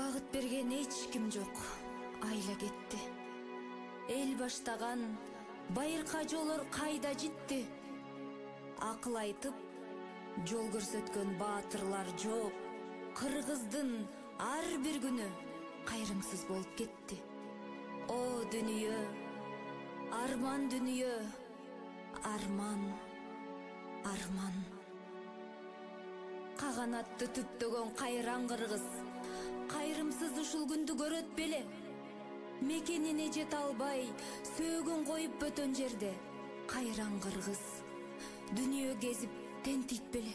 Багыт берген эч ким жок, айла кетти. Эл баштаган байырка жолор кайда жетти? Акыл айтып, жол көрсөткөн баатырлар жок. Кыргыздын ар бир күнү кайрымсыз болуп кетти. О дүнүйө, арман дүнүйө, арман, арман. Каганатты түптөгөн кайран кыргыз кайрымсыз ушул күндү көрөт беле. Мекенине жете албай сөөгүн коюп бөтөн жерде кайран кыргыз дүнүйө кезип тентийт беле.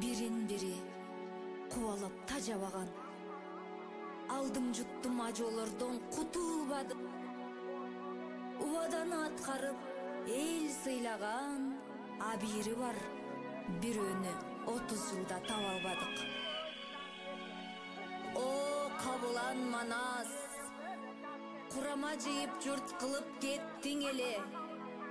Бирин бири кубалап тажабаган, алдым жуттум ажоолордон кутулбадым. Убаданы аткарып эл сыйлаган абийири бар, бирөөнү 30 жылда таба албадык. О кабылан Манас, курама жыйып журт кылып кеттиң эле.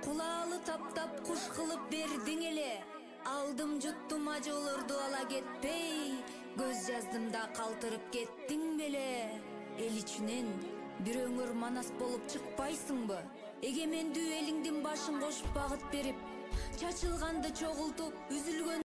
Кулаалы таптап куш кылып бердиң эле. Алдым жуттум ажоолорду ала кетпей, көз жаздым да калтырып кеттиң беле. Эл ичинен бир өңөр Манас болуп чыкпайсыңбы? Эгемендүү элиңдин башын кошуп багыт берип, чачылганды чогултуп, үзүлгөн